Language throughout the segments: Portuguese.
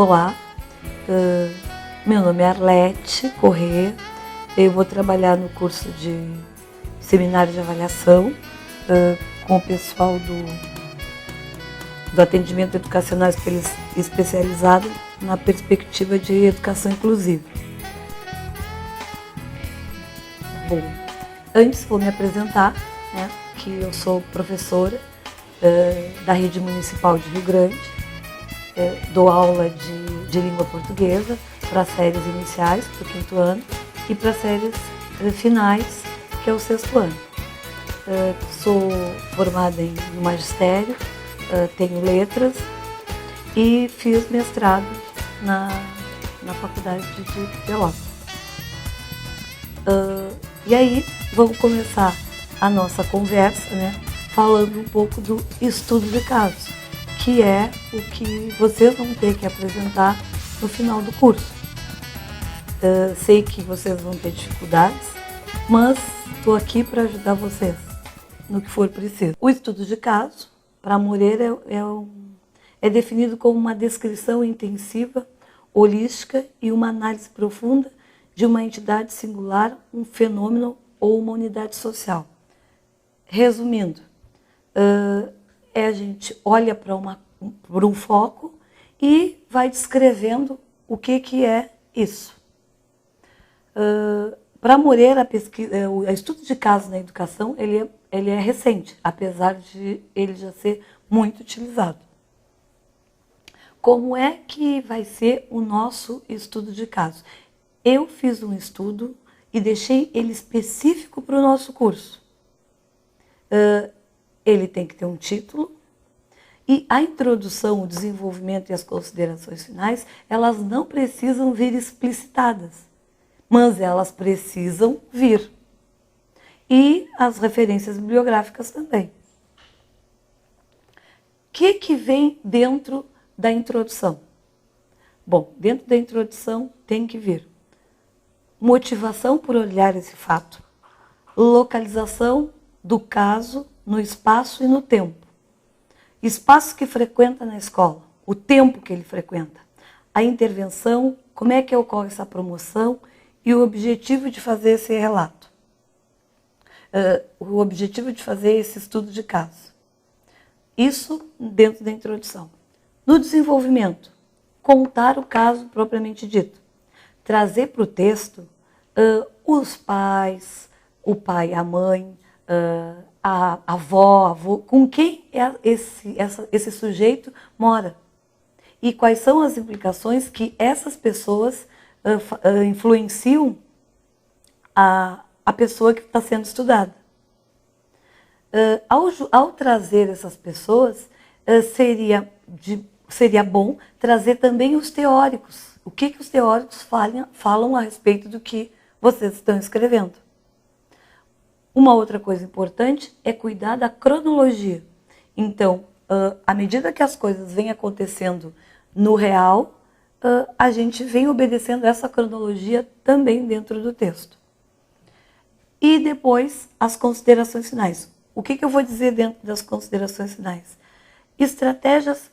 Olá, meu nome é Arlete Corrêa, eu vou trabalhar no curso de Seminário de Avaliação com o pessoal do atendimento educacional especializado na perspectiva de educação inclusiva. Bom, antes vou me apresentar, que eu sou professora da Rede Municipal de Rio Grande, dou aula de língua portuguesa para séries iniciais, para o 5º ano, e para séries finais, que é o 6º ano. Sou formada no magistério, tenho letras e fiz mestrado na Faculdade de Pelotas. E aí, vamos começar a nossa conversa, falando um pouco do estudo de casos, que é o que vocês vão ter que apresentar no final do curso. Sei que vocês vão ter dificuldades, mas estou aqui para ajudar vocês no que for preciso. O estudo de caso, para Moreira, é definido como uma descrição intensiva, holística e uma análise profunda de uma entidade singular, um fenômeno ou uma unidade social. Resumindo, a gente olha para um foco e vai descrevendo o que é isso. Para Moreira, o estudo de casos na educação ele é recente, apesar de ele já ser muito utilizado. Como é que vai ser o nosso estudo de casos? Eu fiz um estudo e deixei ele específico para o nosso curso. Ele tem que ter um título e a introdução, o desenvolvimento e as considerações finais, elas não precisam vir explicitadas, mas elas precisam vir. E as referências bibliográficas também. O que vem dentro da introdução? Bom, dentro da introdução tem que vir motivação por olhar esse fato, localização do caso no espaço e no tempo, espaço que frequenta na escola, o tempo que ele frequenta, a intervenção, como é que ocorre essa promoção e o objetivo de fazer esse relato, o objetivo de fazer esse estudo de caso. Isso dentro da introdução. No desenvolvimento, contar o caso propriamente dito. Trazer para o texto os pais, o pai, a mãe, a avó, com quem esse sujeito mora. E quais são as implicações que essas pessoas influenciam a pessoa que está sendo estudada. Ao trazer essas pessoas, seria bom trazer também os teóricos. O que os teóricos falam a respeito do que vocês estão escrevendo. Uma outra coisa importante é cuidar da cronologia. Então, à medida que as coisas vêm acontecendo no real, a gente vem obedecendo essa cronologia também dentro do texto. E depois, as considerações finais. O que eu vou dizer dentro das considerações finais? Estratégias.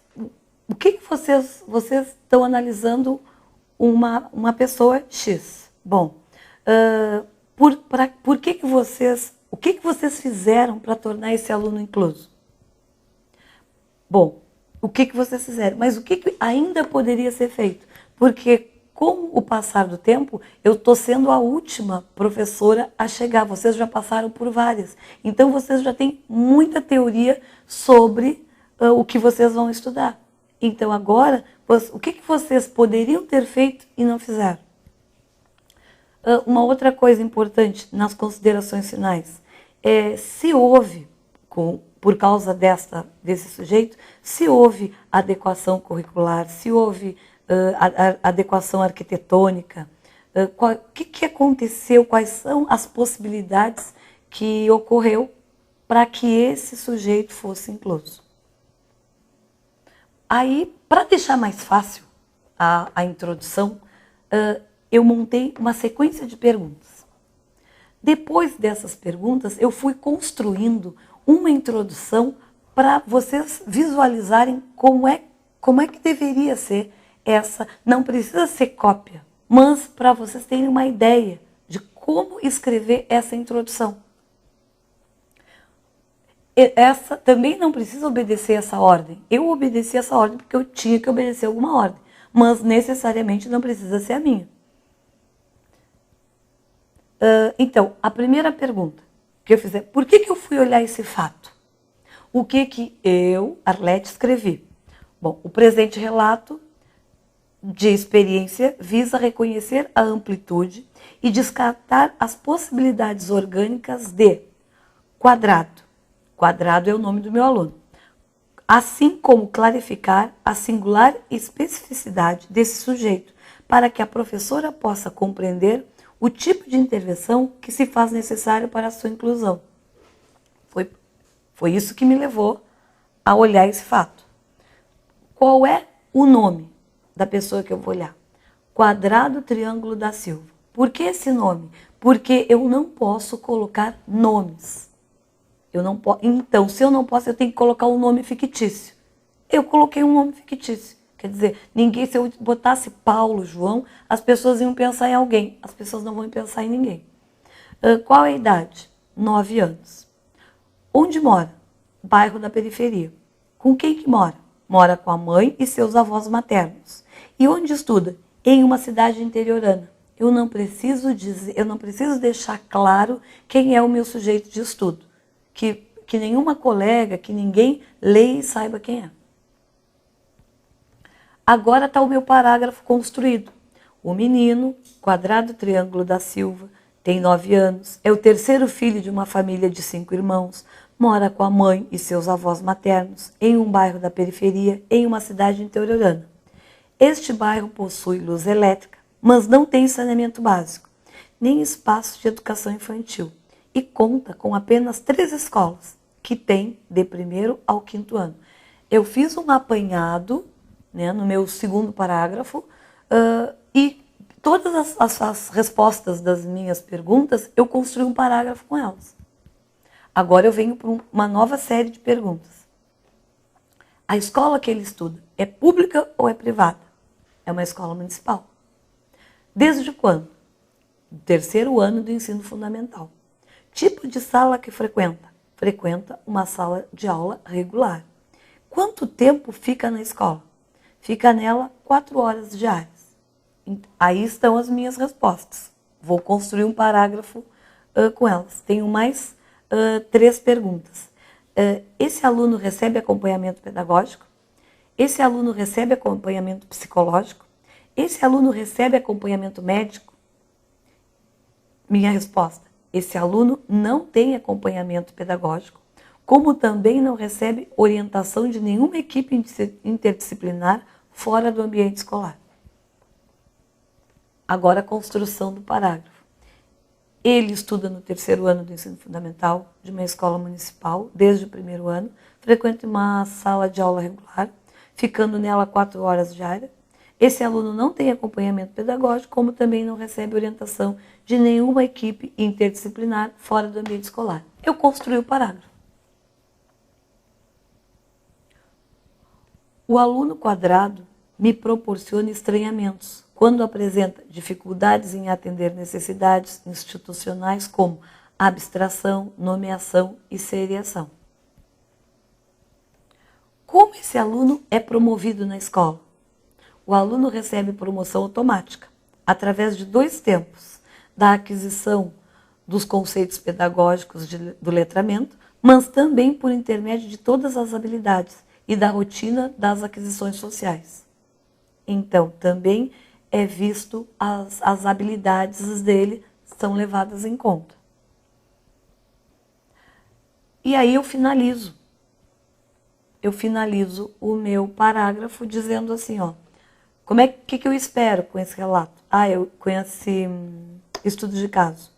O que vocês estão analisando uma pessoa X? Bom, o que vocês fizeram para tornar esse aluno incluso? Bom, o que vocês fizeram? Mas o que ainda poderia ser feito? Porque com o passar do tempo, eu estou sendo a última professora a chegar. Vocês já passaram por várias. Então, vocês já têm muita teoria sobre o que vocês vão estudar. Então, agora, o que vocês poderiam ter feito e não fizeram? Uma outra coisa importante nas considerações finais é se houve, por causa desse sujeito, se houve adequação curricular, se houve adequação arquitetônica, o que aconteceu, quais são as possibilidades que ocorreu para que esse sujeito fosse incluso. Aí, para deixar mais fácil a introdução, eu montei uma sequência de perguntas. Depois dessas perguntas, eu fui construindo uma introdução para vocês visualizarem como é que deveria ser essa, não precisa ser cópia, mas para vocês terem uma ideia de como escrever essa introdução. Essa também não precisa obedecer essa ordem. Eu obedeci essa ordem porque eu tinha que obedecer alguma ordem, mas necessariamente não precisa ser a minha. Então, a primeira pergunta que eu fiz é: por que eu fui olhar esse fato? O que eu, Arlete, escrevi? Bom, o presente relato de experiência visa reconhecer a amplitude e descartar as possibilidades orgânicas de quadrado. Quadrado é o nome do meu aluno. Assim como clarificar a singular especificidade desse sujeito, para que a professora possa compreender o tipo de intervenção que se faz necessário para a sua inclusão. Foi isso que me levou a olhar esse fato. Qual é o nome da pessoa que eu vou olhar? Quadrado Triângulo da Silva. Por que esse nome? Porque eu não posso colocar nomes. Então, se eu não posso, eu tenho que colocar um nome fictício. Eu coloquei um nome fictício. Quer dizer, se eu botasse Paulo, João, as pessoas iam pensar em alguém. As pessoas não vão pensar em ninguém. Qual é a idade? 9 anos. Onde mora? Bairro da periferia. Com quem que mora? Mora com a mãe e seus avós maternos. E onde estuda? Em uma cidade interiorana. Eu não preciso deixar claro quem é o meu sujeito de estudo. Que nenhuma colega, que ninguém leia e saiba quem é. Agora está o meu parágrafo construído. O menino, Quadrado Triângulo da Silva, tem 9 anos, é o terceiro filho de uma família de 5 irmãos, mora com a mãe e seus avós maternos, em um bairro da periferia, em uma cidade interiorana. Este bairro possui luz elétrica, mas não tem saneamento básico, nem espaço de educação infantil, e conta com apenas 3 escolas, que tem de 1º ao 5º ano. Eu fiz um apanhado, né, no meu segundo parágrafo, e todas as respostas das minhas perguntas, eu construí um parágrafo com elas. Agora eu venho para uma nova série de perguntas. A escola que ele estuda é pública ou é privada? É uma escola municipal. Desde quando? 3º ano do ensino fundamental. Tipo de sala que frequenta? Frequenta uma sala de aula regular. Quanto tempo fica na escola? Fica nela 4 horas diárias. Aí estão as minhas respostas. Vou construir um parágrafo com elas. Tenho mais 3 perguntas. Esse aluno recebe acompanhamento pedagógico? Esse aluno recebe acompanhamento psicológico? Esse aluno recebe acompanhamento médico? Minha resposta: esse aluno não tem acompanhamento pedagógico, como também não recebe orientação de nenhuma equipe interdisciplinar fora do ambiente escolar. Agora a construção do parágrafo. Ele estuda no 3º ano do ensino fundamental de uma escola municipal, desde o 1º ano, frequenta uma sala de aula regular, ficando nela 4 horas diárias. Esse aluno não tem acompanhamento pedagógico, como também não recebe orientação de nenhuma equipe interdisciplinar fora do ambiente escolar. Eu construí o parágrafo. O aluno quadrado me proporciona estranhamentos quando apresenta dificuldades em atender necessidades institucionais como abstração, nomeação e seriação. Como esse aluno é promovido na escola? O aluno recebe promoção automática, através de 2 tempos, da aquisição dos conceitos pedagógicos do letramento, mas também por intermédio de todas as habilidades e da rotina das aquisições sociais. Então, também é visto as habilidades dele são levadas em conta. E aí eu finalizo o meu parágrafo dizendo assim, ó, que eu espero com esse relato? Com esse estudo de caso.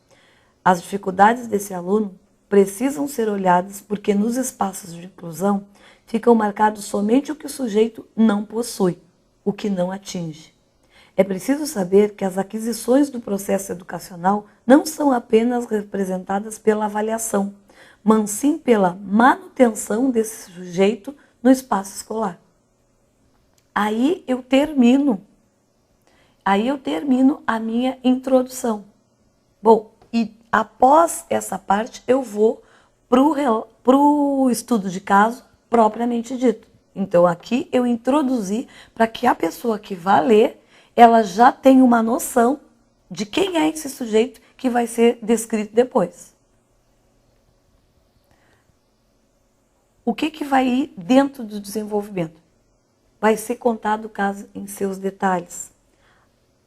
As dificuldades desse aluno precisam ser olhadas porque nos espaços de inclusão ficam marcados somente o que o sujeito não possui, o que não atinge. É preciso saber que as aquisições do processo educacional não são apenas representadas pela avaliação, mas sim pela manutenção desse sujeito no espaço escolar. Aí eu termino a minha introdução. Bom, e após essa parte eu vou para o estudo de caso propriamente dito. Então aqui eu introduzi para que a pessoa que vai ler, ela já tenha uma noção de quem é esse sujeito que vai ser descrito depois. O que vai ir dentro do desenvolvimento? Vai ser contado o caso em seus detalhes.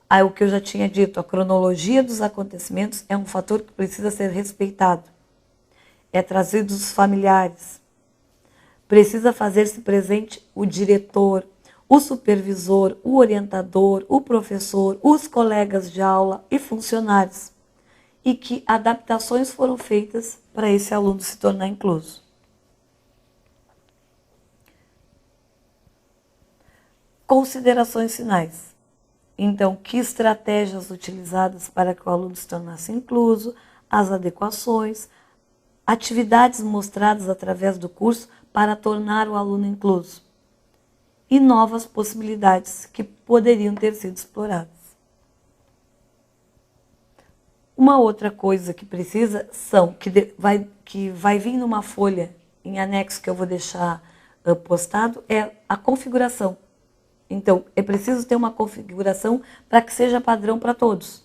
Aí, o que eu já tinha dito, a cronologia dos acontecimentos é um fator que precisa ser respeitado. É trazido os familiares. Precisa fazer-se presente o diretor, o supervisor, o orientador, o professor, os colegas de aula e funcionários. E que adaptações foram feitas para esse aluno se tornar incluso. Considerações finais. Então, que estratégias utilizadas para que o aluno se tornasse incluso, as adequações, atividades mostradas através do curso para tornar o aluno incluso e novas possibilidades que poderiam ter sido exploradas. Uma outra coisa que precisa que vai vir numa folha em anexo que eu vou deixar postado é a configuração. Então, é preciso ter uma configuração para que seja padrão para todos.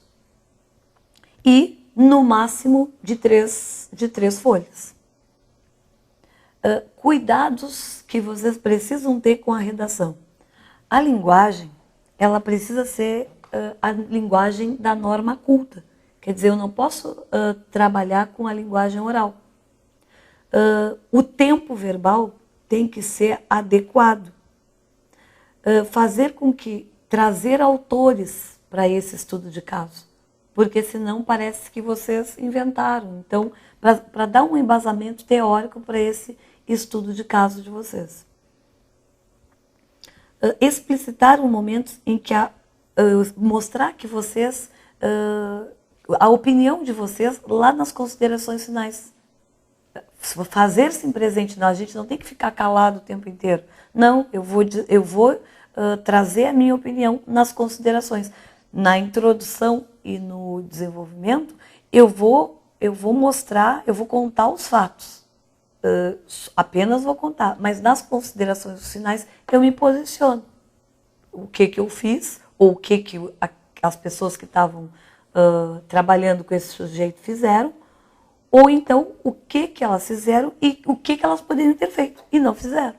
E, no máximo, de três folhas. Cuidados que vocês precisam ter com a redação. A linguagem, ela precisa ser a linguagem da norma culta. Quer dizer, eu não posso trabalhar com a linguagem oral. O tempo verbal tem que ser adequado. Fazer com que trazer autores para esse estudo de caso, porque senão parece que vocês inventaram. Então, para dar um embasamento teórico para esse estudo de caso de vocês. Explicitar um momento em que mostrar que vocês, a opinião de vocês lá nas considerações finais. Fazer-se presente, não, a gente não tem que ficar calado o tempo inteiro. Não, eu vou trazer a minha opinião nas considerações. Na introdução e no desenvolvimento, eu vou mostrar, eu vou contar os fatos. Apenas vou contar, mas nas considerações finais eu me posiciono. O que eu fiz, ou o que as pessoas que estavam trabalhando com esse sujeito fizeram, ou então o que elas fizeram e o que elas poderiam ter feito e não fizeram.